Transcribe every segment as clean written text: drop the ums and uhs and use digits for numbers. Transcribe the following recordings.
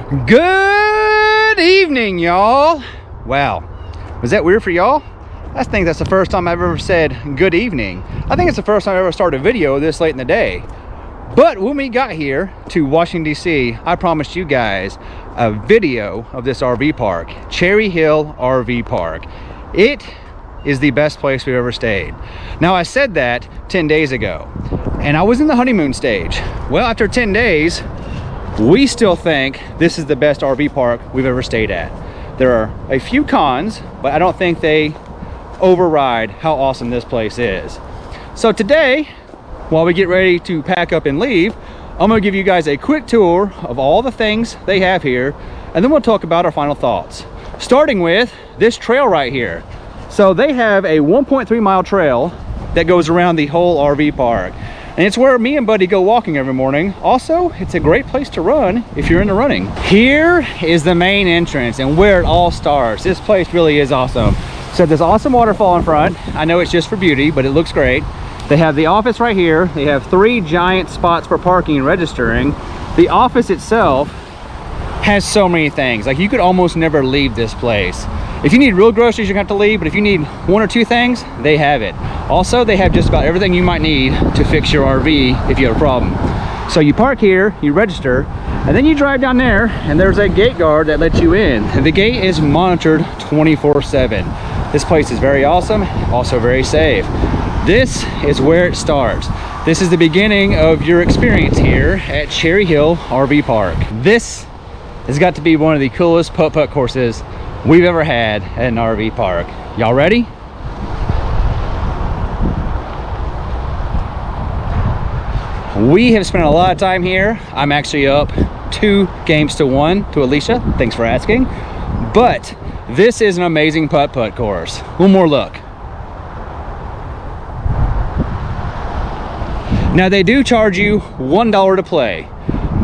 Good evening, y'all. Wow, was that weird for y'all? I think that's the first time I've ever said good evening. I think it's the first time I ever started a video this late in the day. But when we got here to Washington D.C, I promised you guys a video of this RV park, Cherry Hill RV Park. It is the best place we've ever stayed. Now, I said that 10 days ago, and I was in the honeymoon stage. Well, after 10 days, we still think this is the best RV park we've ever stayed at. There are a few cons, but I don't think they override how awesome this place is. So today, while we get ready to pack up and leave, I'm gonna give you guys a quick tour of all the things they have here, and then we'll talk about our final thoughts. Starting with this trail right here. So they have a 1.3 mile trail that goes around the whole RV park. And it's where me and Buddy go walking every morning. Also, it's a great place to run if you're into running. Here is the main entrance and where it all starts. This place really is awesome. So this awesome waterfall in front. I know it's just for beauty, but it looks great. They have the office right here. They have 3 giant spots for parking and registering. The office itself has so many things. Like, you could almost never leave this place. If you need real groceries, you're gonna have to leave, but if you need 1 or 2 things, they have it. Also, they have just about everything you might need to fix your RV if you have a problem. So you park here, you register, and then you drive down there, and there's a gate guard that lets you in. And the gate is monitored 24/7. This place is very awesome, also very safe. This is where it starts. This is the beginning of your experience here at Cherry Hill RV Park. This has got to be one of the coolest putt-putt courses we've ever had at an RV park. Y'all ready? We have spent a lot of time here. I'm actually up 2 games to 1 to Alicia. Thanks for asking. But this is an amazing putt-putt course. One more look. Now, they do charge you $1 to play,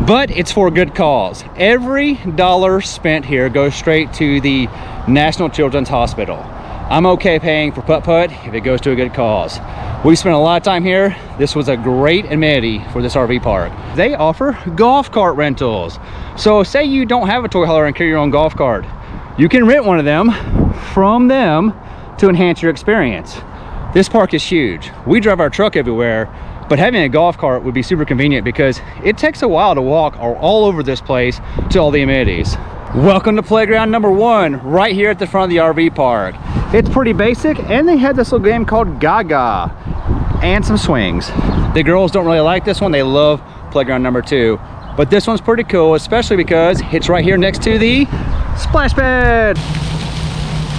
but it's for a good cause. Every dollar spent here goes straight to the National Children's Hospital. I'm okay paying for putt-putt if it goes to a good cause. We spent a lot of time here. This was a great amenity for this RV park. They offer golf cart rentals. So say you don't have a toy hauler and carry your own golf cart. You can rent one of them from them to enhance your experience. This park is huge. We drive our truck everywhere, but having a golf cart would be super convenient because it takes a while to walk all over this place to all the amenities. Welcome to playground number 1, right here at the front of the RV park. It's pretty basic, and they had this little game called Gaga and some swings. The girls don't really like this one. They love playground number 2, but this one's pretty cool, especially because it's right here next to the splash pad.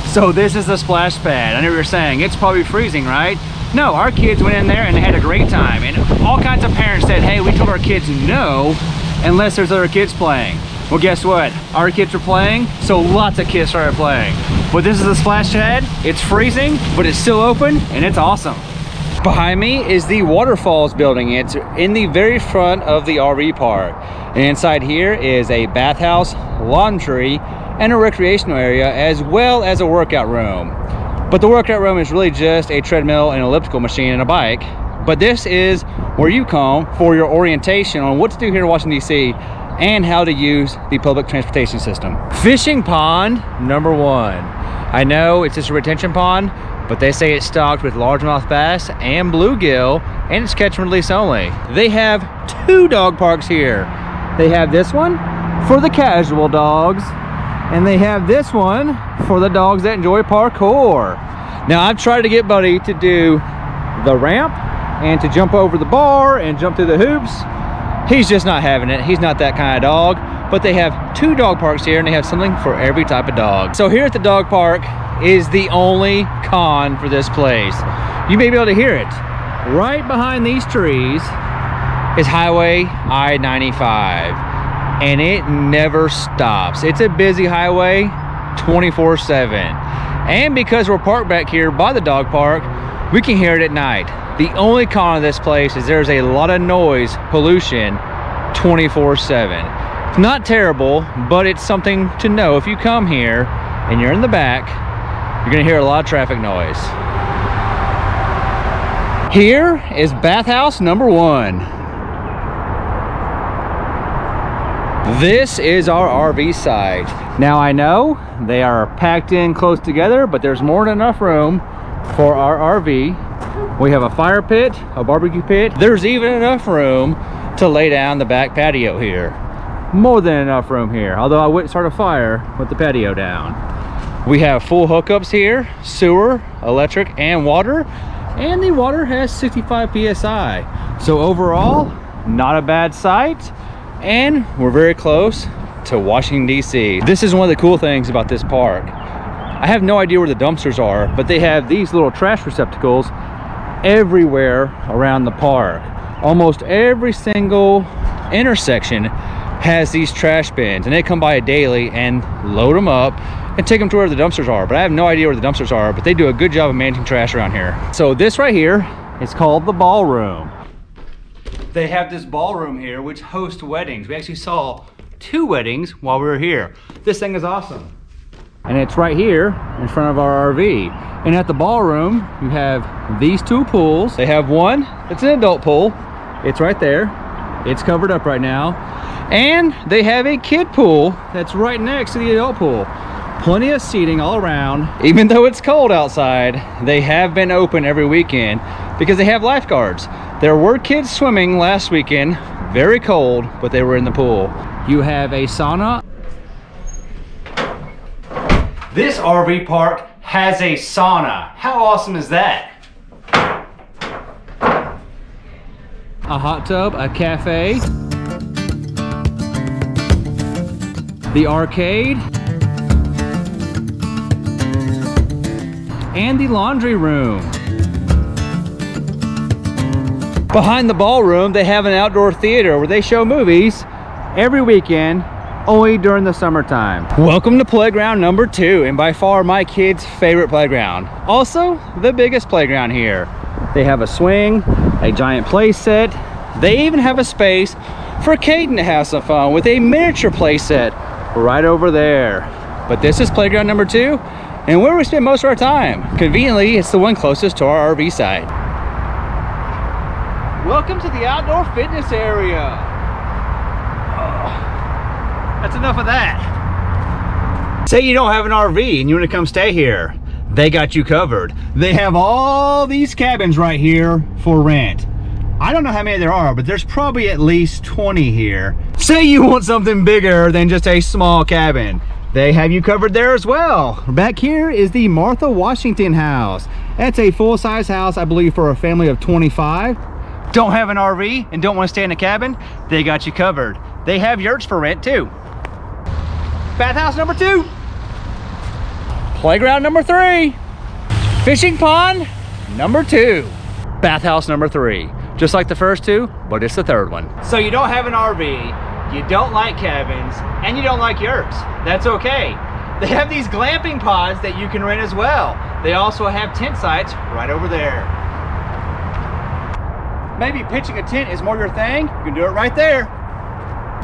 So this is the splash pad. I know you were saying it's probably freezing, right? No, our kids went in there and they had a great time, and all kinds of parents said, hey, we told our kids no unless there's other kids playing. Well, guess what? Our kids were playing, so lots of kids started playing. But this is the splash pad. It's freezing, but it's still open, and it's awesome. Behind me is the Waterfalls building. It's in the very front of the RV park. And inside here is a bathhouse, laundry, and a recreational area, as well as a workout room. But the workout room is really just a treadmill, an elliptical machine, and a bike. But this is where you come for your orientation on what to do here in Washington, D.C. and how to use the public transportation system. Fishing pond number 1. I know it's just a retention pond, but they say it's stocked with largemouth bass and bluegill, and it's catch and release only. They have 2 dog parks here. They have this one for the casual dogs, and they have this one for the dogs that enjoy parkour. Now, I've tried to get Buddy to do the ramp and to jump over the bar and jump through the hoops. He's just not having it. He's not that kind of dog. But they have 2 dog parks here, and they have something for every type of dog. So here at the dog park is the only con for this place. You may be able to hear it. Right behind these trees is Highway I-95, and it never stops. It's a busy highway 24/7. And because we're parked back here by the dog park, we can hear it at night. The only con of this place is there's a lot of noise pollution 24/7. It's not terrible, but it's something to know. If you come here and you're in the back, you're gonna hear a lot of traffic noise. Here is bathhouse number 1. This is our RV site. Now I know they are packed in close together, but there's more than enough room for our RV. We have a fire pit, a barbecue pit. There's even enough room to lay down the back patio here. More than enough room here, although I wouldn't start a fire with the patio down. We have full hookups here, sewer, electric, and water. And the water has 65 PSI. So overall, not a bad site. And we're very close to Washington D.C. This is one of the cool things about this park. I have no idea where the dumpsters are, but they have these little trash receptacles everywhere around the park. Almost every single intersection has these trash bins, and they come by daily and load them up and take them to where the dumpsters are. But I have no idea where the dumpsters are, but they do a good job of managing trash around here. So this right here is called the Ballroom. They have this ballroom here which hosts weddings. We actually saw 2 weddings while we were here. This thing is awesome. And it's right here in front of our RV. And at the ballroom, you have these 2 pools. They have one that's an adult pool. It's right there. It's covered up right now. And they have a kid pool that's right next to the adult pool. Plenty of seating all around. Even though it's cold outside, they have been open every weekend because they have lifeguards. There were kids swimming last weekend, very cold, but they were in the pool. You have a sauna. This RV park has a sauna. How awesome is that? A hot tub, a cafe, the arcade, and the laundry room. Behind the ballroom, they have an outdoor theater where they show movies every weekend, only during the summertime. Welcome to playground number 2, and by far my kids' favorite playground. Also, the biggest playground here. They have a swing, a giant play set. They even have a space for Caden to have some fun with a miniature play set right over there. But this is playground number 2, and where we spend most of our time. Conveniently, it's the one closest to our RV site. Welcome to the outdoor fitness area. That's enough of that. Say you don't have an RV and you want to come stay here. They got you covered. They have all these cabins right here for rent. I don't know how many there are, but there's probably at least 20 here. Say you want something bigger than just a small cabin. They have you covered there as well. Back here is the Martha Washington house. That's a full-size house, I believe, for a family of 25. Don't have an RV and don't want to stay in a cabin? They got you covered. They have yurts for rent too. Bathhouse number 2. Playground number 3. Fishing pond number 2. Bathhouse number 3. Just like the first 2, but it's the 3rd one. So you don't have an RV, you don't like cabins, and you don't like yurts. That's okay. They have these glamping pods that you can rent as well. They also have tent sites right over there. Maybe pitching a tent is more your thing, you can do it right there.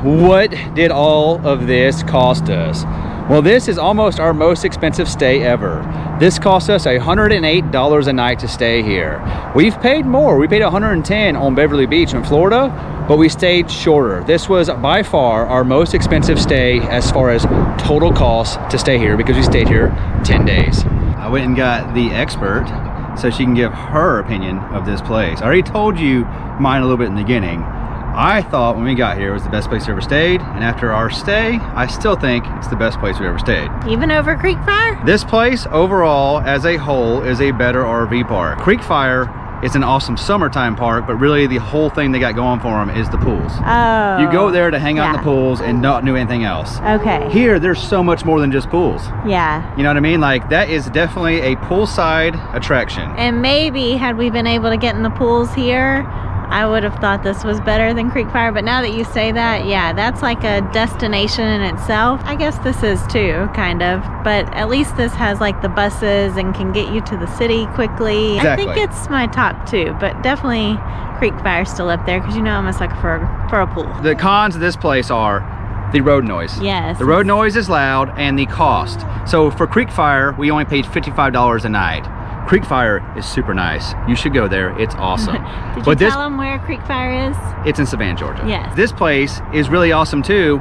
What did all of this cost us? Well, this is almost our most expensive stay ever. This cost us $108 a night to stay here. We've paid more. We paid $110 on Beverly Beach in Florida, but we stayed shorter. This was by far our most expensive stay as far as total cost to stay here because we stayed here 10 days. I went and got the expert so she can give her opinion of this place. I already told you mine a little bit in the beginning. I thought when we got here it was the best place we ever stayed, and after our stay, I still think it's the best place we ever stayed. Even over Creek Fire? This place overall as a whole is a better RV park. Creek Fire is an awesome summertime park, but really the whole thing they got going for them is the pools. Oh. You go there to hang out in the pools and not do anything else. Okay. Here, there's so much more than just pools. Yeah. You know what I mean? Like, that is definitely a poolside attraction. And maybe had we been able to get in the pools here, I would have thought this was better than Creek Fire, but now that you say that, yeah, that's like a destination in itself. I guess this is too, kind of, but at least this has like the buses and can get you to the city quickly. Exactly. I think it's my top 2, but definitely Creek Fire's still up there because you know I'm a sucker for a pool. The cons of this place are the road noise. Yes. The road noise is loud, and the cost. So for Creek Fire, we only paid $55 a night. Creek Fire is super nice. You should go there. It's awesome. Did you tell them where Creek Fire is? It's in Savannah, Georgia. Yes. This place is really awesome too,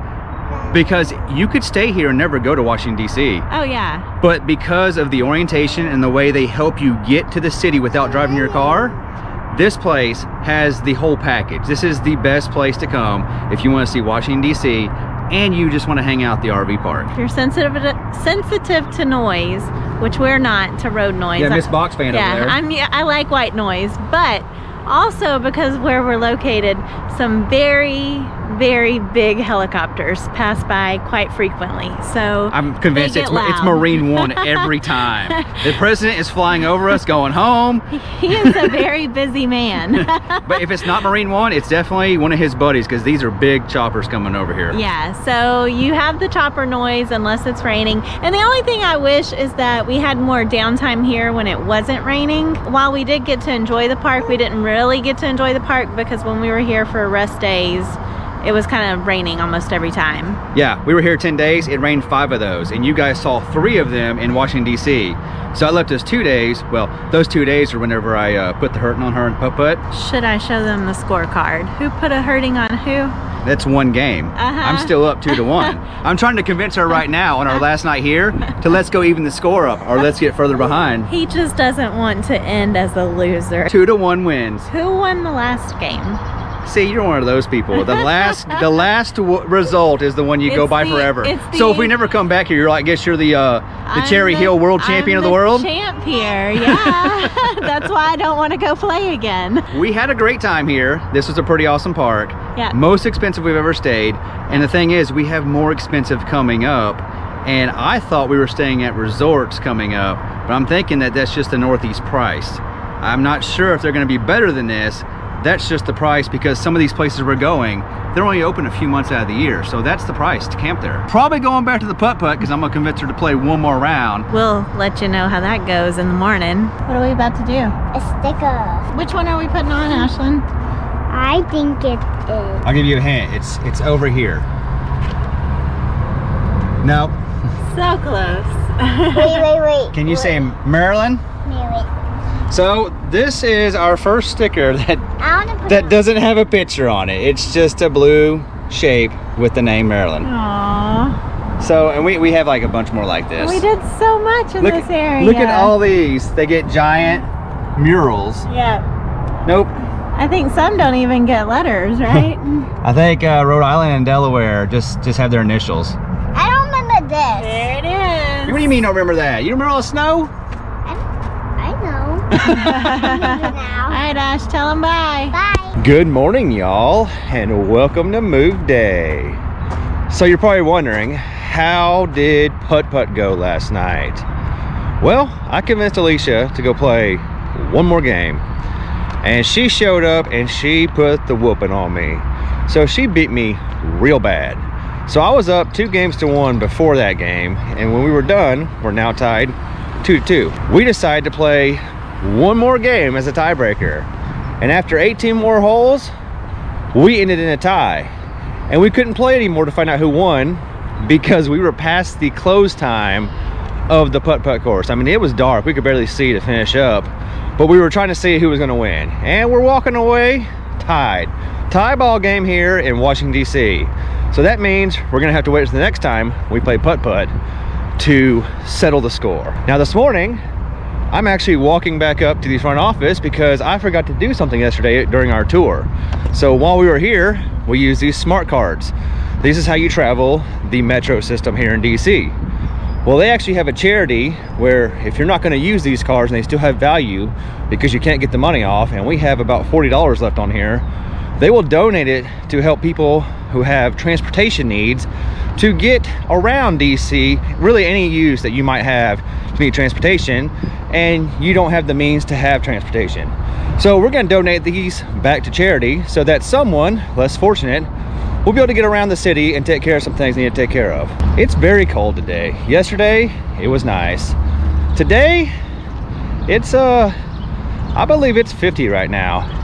because you could stay here and never go to Washington D.C. Oh yeah. But because of the orientation and the way they help you get to the city without driving your car, this place has the whole package. This is the best place to come if you want to see Washington D.C. and you just want to hang out at the RV park. If you're sensitive to noise, which we're not, to road noise. Yeah, Miss Box fan over there. Yeah, I like white noise, but also because where we're located, some very, very big helicopters pass by quite frequently. So I'm convinced it's Marine One every time. The president is flying over us going home. He is a very busy man. But if it's not Marine One, it's definitely one of his buddies, because these are big choppers coming over here. Yeah, so you have the chopper noise unless it's raining. And the only thing I wish is that we had more downtime here when it wasn't raining. While we did get to enjoy the park, we didn't really get to enjoy the park because when we were here for rest days, it was kind of raining almost every time. Yeah, we were here 10 days. It rained 5 of those, and you guys saw 3 of them in Washington, D.C. So I left us 2 days. Well, those 2 days are whenever I put the hurting on her and putt-putt. Should I show them the scorecard? Who put a hurting on who? That's one game. I'm still up 2-1. I'm trying to convince her right now on our last night here to let's go even the score up, or let's get further behind. He just doesn't want to end as a loser. 2-1 wins. Who won the last game? See, you're one of those people. The last result is the one you go by forever. So if we never come back here, you're like, I guess you're the Cherry Hill world champion of the world? Champ here, yeah. That's why I don't want to go play again. We had a great time here. This was a pretty awesome park. Yeah. Most expensive we've ever stayed. And the thing is, we have more expensive coming up. And I thought we were staying at resorts coming up, but I'm thinking that that's just the Northeast price. I'm not sure if they're going to be better than this. That's just the price, because some of these places we're going, they're only open a few months out of the year. So that's the price to camp there. Probably going back to the putt-putt, because I'm going to convince her to play one more round. We'll let you know how that goes in the morning. What are we about to do? A sticker. Which one are we putting on, Ashlyn? I think it is. I'll give you a hint. It's over here. Nope. So close. Wait. Can you say Maryland? Wait. So this is our first sticker that doesn't have a picture on it. It's just a blue shape with the name Maryland. Aww. So, and we have like a bunch more like this. We did so much in this area. Look at all these. They get giant murals. Yeah. Nope. I think some don't even get letters, right? I think Rhode Island and Delaware just have their initials. I don't remember this. There it is. What do you mean don't remember that? You remember all the snow? I know. All right, Ash, tell them bye. Bye. Good morning, y'all, and welcome to Move Day. So you're probably wondering, how did putt-putt go last night? Well, I convinced Alicia to go play one more game, and she showed up and she put the whooping on me. So she beat me real bad. So I was up 2-1 before that game, and when we were done, we're now tied 2-2. We decided to play one more game as a tiebreaker, and after 18 more holes, we ended in a tie, and we couldn't play anymore to find out who won because we were past the close time of the putt-putt course. I mean, it was dark. We could barely see to finish up, but we were trying to see who was going to win, and we're walking away tied. Tie ball game here in Washington, D.C. So that means we're going to have to wait until the next time we play putt-putt to settle the score. Now this morning, I'm actually walking back up to the front office because I forgot to do something yesterday during our tour. So while we were here, we used these smart cards. This is how you travel the metro system here in DC. Well, they actually have a charity where if you're not going to use these cards and they still have value because you can't get the money off, and we have about $40 left on here, they will donate it to help people who have transportation needs to get around DC, really any use that you might have to need transportation and you don't have the means to have transportation. So we're going to donate these back to charity so that someone less fortunate will be able to get around the city and take care of some things they need to take care of. It's very cold today. Yesterday it was nice. Today it's I believe it's 50 right now.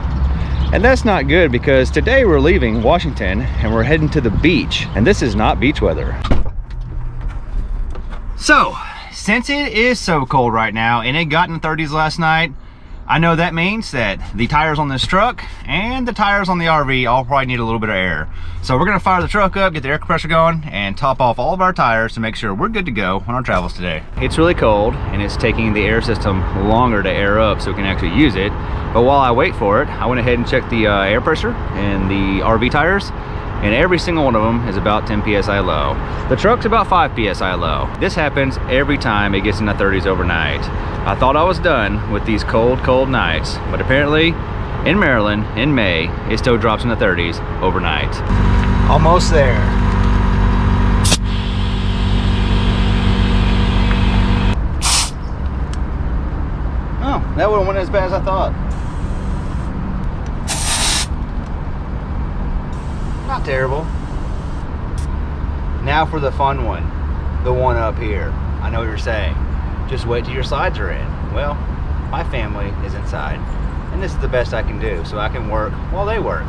And that's not good because today we're leaving Washington and we're heading to the beach, and this is not beach weather. So, since it is so cold right now and it got in the 30s last night, I know that means that the tires on this truck and the tires on the RV all probably need a little bit of air. So we're gonna fire the truck up, get the air compressor going, and top off all of our tires to make sure we're good to go on our travels today. It's really cold, and it's taking the air system longer to air up so we can actually use it. But while I wait for it, I went ahead and checked the air pressure and the RV tires, and every single one of them is about 10 psi low. The truck's about 5 psi low. This happens every time it gets in the 30s overnight. I thought I was done with these cold nights, but apparently in Maryland in May it still drops in the 30s overnight. Almost there. Oh, that wouldn't went as bad as I thought. Not terrible. Now for the fun one, the one up here. I know what you're saying. Just wait till your sides are in. Well, my family is inside, and this is the best I can do, so I can work while they work.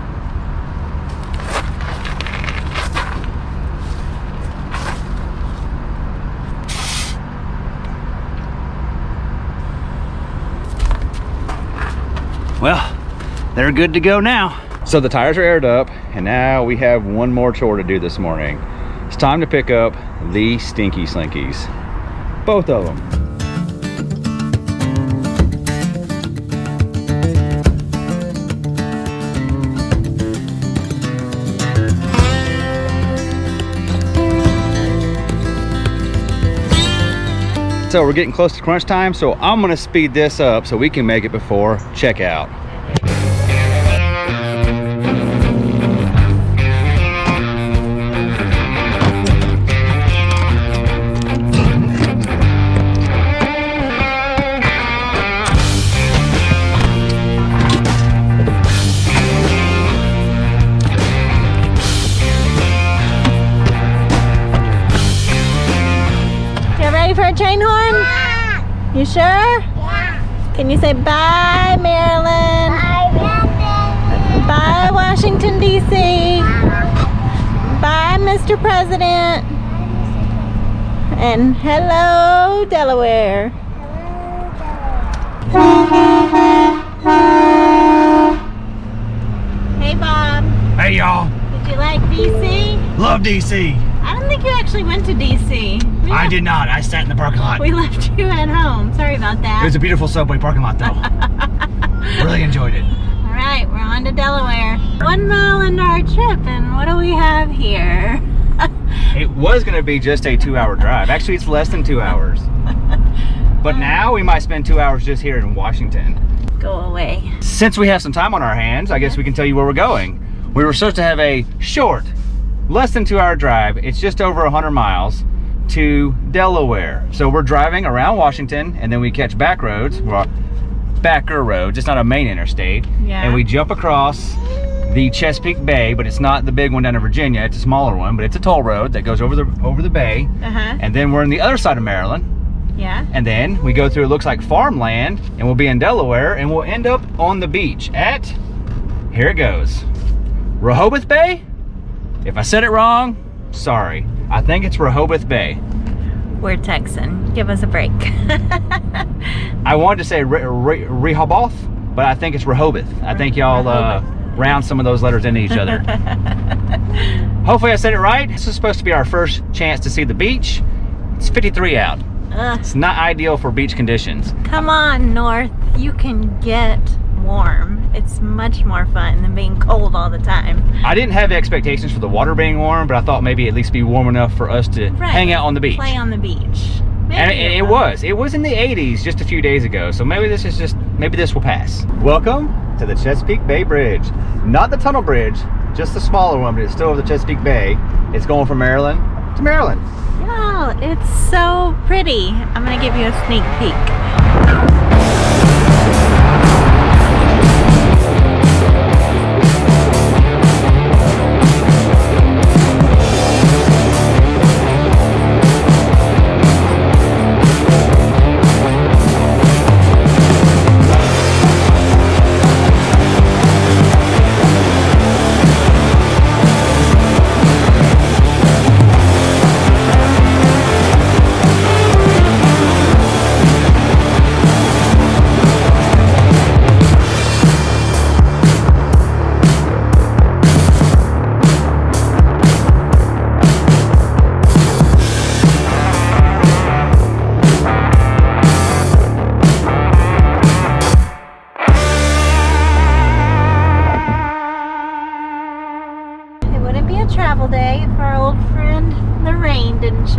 Well, they're good to go now. So the tires are aired up, and now we have one more chore to do this morning. It's time to pick up the stinky slinkies. Both of them. So we're getting close to crunch time, so I'm gonna speed this up so we can make it before checkout. Train horn? Yeah. You sure? Yeah. Can you say bye, Maryland? Bye, Washington D.C. Bye, Mr. President. And hello, Delaware. Hey, Bob. Hey, y'all. Did you like D.C.? Love DC. I don't think you actually went to D.C. I did not. I sat in the parking lot. We left you at home. Sorry about that. It was a beautiful subway parking lot, though. Really enjoyed it. All right, we're on to Delaware. 1 mile into our trip, and what do we have here? It was going to be just a 2-hour drive. Actually, it's less than 2 hours. But now we might spend 2 hours just here in Washington. Go away. Since we have some time on our hands, I guess we can tell you where we're going. We were supposed to have a short, less than 2-hour drive. It's just over 100 miles to Delaware. So we're driving around Washington, and then we catch back roads, well, backer roads. It's not a main interstate. Yeah. And we jump across the Chesapeake Bay, but it's not the big one down in Virginia. It's a smaller one, but it's a toll road that goes over the bay. And then we're on the other side of Maryland. Yeah. And then we go through, it looks like farmland, and we'll be in Delaware, and we'll end up on the beach at, here it goes, Rehoboth Bay? If I said it wrong, sorry. I think it's Rehoboth Bay. We're Texan. Give us a break. I wanted to say Rehoboth, but I think it's Rehoboth. I think y'all round some of those letters into each other. Hopefully I said it right. This is supposed to be our first chance to see the beach. It's 53 out. It's not ideal for beach conditions. Come on, North. You can get warm. It's much more fun than being cold all the time. I didn't have expectations for the water being warm, but I thought maybe at least be warm enough for us to hang out on the beach. Play on the beach. And it was in the 80s just a few days ago, so maybe this will pass. Welcome to the Chesapeake Bay Bridge. Not the tunnel bridge, just the smaller one, but it's still over the Chesapeake Bay. It's going from Maryland to Maryland. Oh, it's so pretty. I'm gonna give you a sneak peek.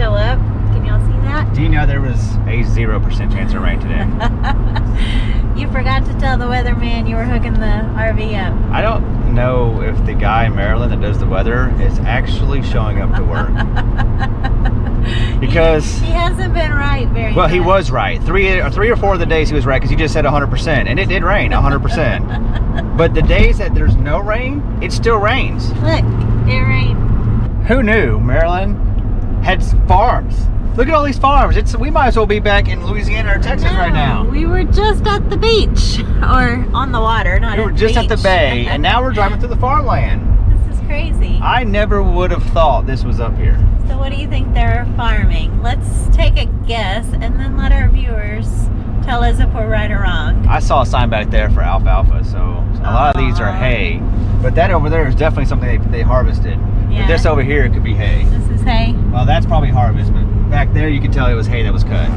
show up. Can y'all see that? Do you know there was a 0% chance of rain today? You forgot to tell the weatherman you were hooking the RV up. I don't know if the guy in Maryland that does the weather is actually showing up to work. Because he hasn't been right very well, much. he was right. Three or four of the days he was right because he just said 100%, and it did rain 100%. But the days that there's no rain, it still rains. Look, it rained. Who knew Maryland had farms? Look at all these farms. We might as well be back in Louisiana or Texas right now. We were just at the beach, or on the water, not We were just at the bay, and now we're driving through the farmland. This is crazy. I never would have thought this was up here. So what do you think they're farming? Let's take a guess and then let our viewers tell us if we're right or wrong. I saw a sign back there for alfalfa, so a lot of these are hay. But that over there is definitely something they harvested. Yeah. But this over here, it could be hay. This is hay. Well, that's probably harvest, but back there you can tell it was hay that was cut.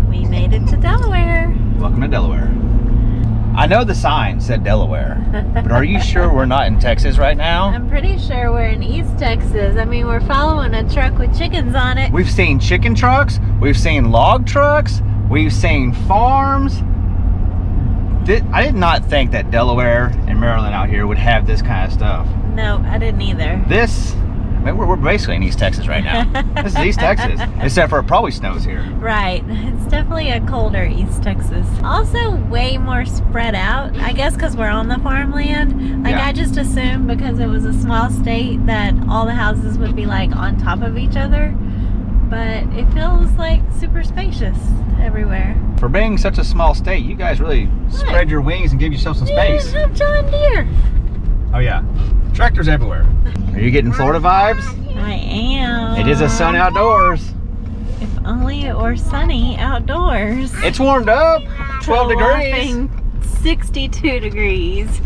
We made it to Delaware. Welcome to Delaware. I know the sign said Delaware, but are you sure we're not in Texas right now? I'm pretty sure we're in East Texas. I mean, we're following a truck with chickens on it. We've seen chicken trucks, we've seen log trucks, we've seen farms. I did not think that Delaware and Maryland out here would have this kind of stuff. No, I didn't either. This, I mean, we're basically in East Texas right now. This is East Texas, except for it probably snows here. Right. It's definitely a colder East Texas. Also way more spread out. I guess because we're on the farmland. Like, Yeah. I just assumed because it was a small state that all the houses would be like on top of each other. But it feels like super spacious everywhere. For being such a small state, you guys really spread your wings and give yourself some You space. even have John Deere. Oh yeah, tractors everywhere. Are you getting Florida vibes? I am. It is a Sun Outdoors. If only it were sunny outdoors. It's warmed up, 12 degrees. Whopping 62 degrees.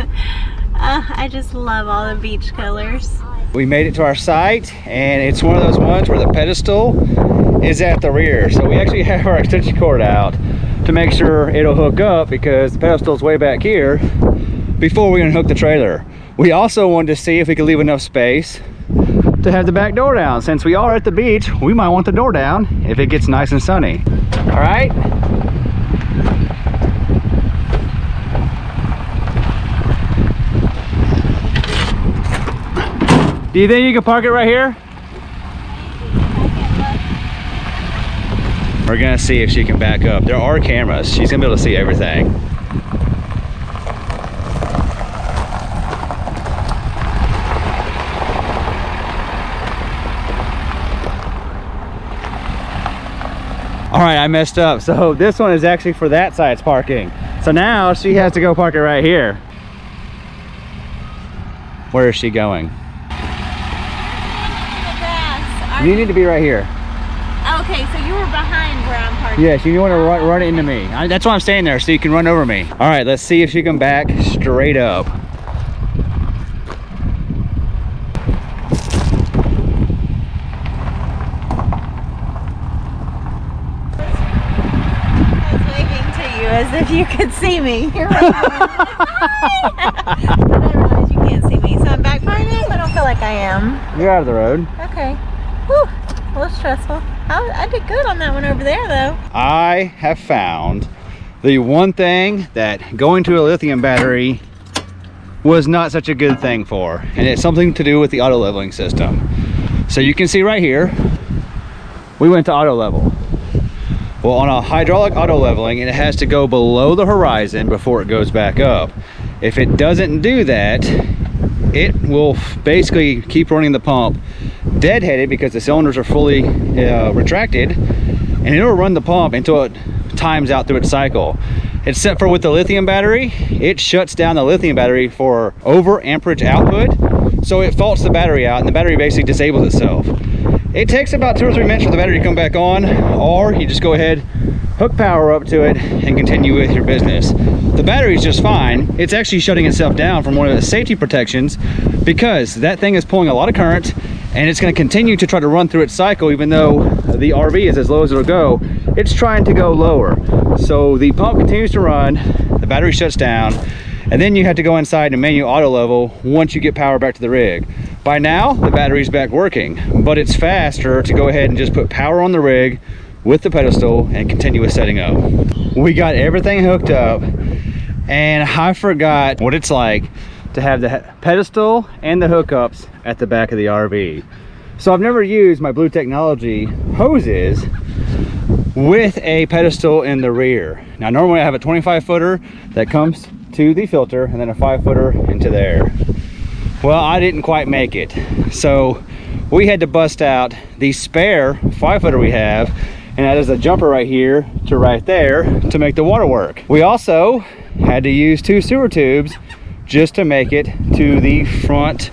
I just love all the beach colors. We made it to our site, and it's one of those ones where the pedestal is at the rear. So we actually have our extension cord out to make sure it'll hook up, because the pedestal's way back here before we can hook the trailer. We also wanted to see if we could leave enough space to have the back door down. Since we are at the beach, we might want the door down if it gets nice and sunny. All right. Do you think you can park it right here? We're gonna see if she can back up. There are cameras. She's gonna be able to see everything. All right, I messed up. So this one is actually for that side's parking. So now she has to go park it right here. Where is she going? You need to be right here. Okay, so you were behind where I'm parking. Yes, you want to run it into me. That's why I'm staying there, so you can run over me. All right, let's see if she can back straight up. I was waving to you as if you could see me. You're right. Hi! But I realize you can't see me, so I'm back behind you. I don't feel like I am. You're out of the road. Okay. Whew, a little stressful. I did good on that one over there, though. I have found the one thing that going to a lithium battery was not such a good thing for, and it's something to do with the auto leveling system. So you can see right here, we went to auto level. Well, on a hydraulic auto leveling, it has to go below the horizon before it goes back up. If it doesn't do that, it will basically keep running the pump deadheaded because the cylinders are fully retracted, and it'll run the pump until it times out through its cycle. Except for with the lithium battery, it shuts down the lithium battery for over amperage output, so it faults the battery out and the battery basically disables itself. It takes about 2 or 3 minutes for the battery to come back on, or you just go ahead, hook power up to it, and continue with your business. the battery's just fine. It's actually shutting itself down from one of the safety protections because that thing is pulling a lot of current, and it's going to continue to try to run through its cycle. Even though the RV is as low as it'll go, it's trying to go lower. So the pump continues to run, the battery shuts down, and then you have to go inside and manual auto level once you get power back to the rig. By now, the battery's back working, but it's faster to go ahead and just put power on the rig with the pedestal and continue with setting up. We got everything hooked up, and I forgot what it's like to have the pedestal and the hookups at the back of the RV. So I've never used my Blue Technology hoses with a pedestal in the rear. Now normally I have a 25 footer that comes to the filter and then a 5 footer into there. Well, I didn't quite make it, so we had to bust out the spare 5 footer we have, and that is a jumper right here to right there to make the water work. We also had to use 2 sewer tubes just to make it to the front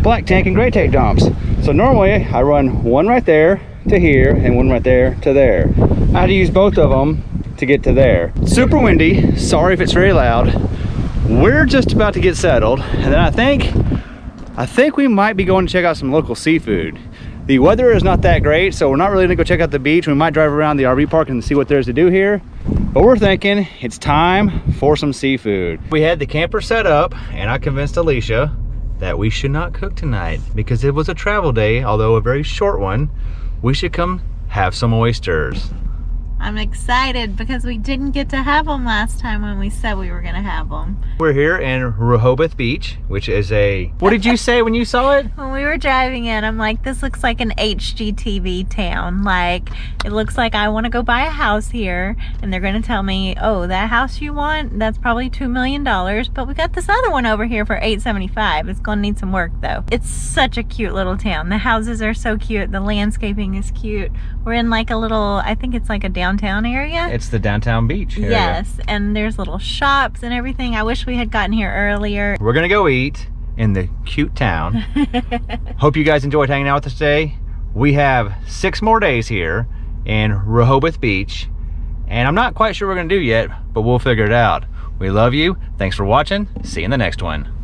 black tank and gray tank dumps. So normally I run one right there to here and one right there to there. I had to use both of them to get to there. Super windy, sorry if it's very loud. We're just about to get settled, and then I think we might be going to check out some local seafood. The weather is not that great, so we're not really gonna go check out the beach. We might drive around the RV park and see what there's to do here, but we're thinking it's time for some seafood. We had the camper set up, and I convinced Alicia that we should not cook tonight because it was a travel day, although a very short one. We should come have some oysters. I'm excited because we didn't get to have them last time when we said we were gonna have them. We're here in Rehoboth Beach, which is a, what did you say when you saw it? When we were driving in, I'm like, this looks like an HGTV town. Like, it looks like I want to go buy a house here, and they're gonna tell me, oh, that house you want, that's probably $2 million, but we got this other one over here for $875. It's gonna need some work though. It's such a cute little town. The houses are so cute, the landscaping is cute. We're in like a little, I think it's like a downtown area. It's the downtown beach area. Yes, and there's little shops and everything. I wish we had gotten here earlier. We're gonna go eat in the cute town. Hope you guys enjoyed hanging out with us today. We have 6 more days here in Rehoboth Beach, and I'm not quite sure what we're gonna do yet, but we'll figure it out. We love you. Thanks for watching. See you in the next one.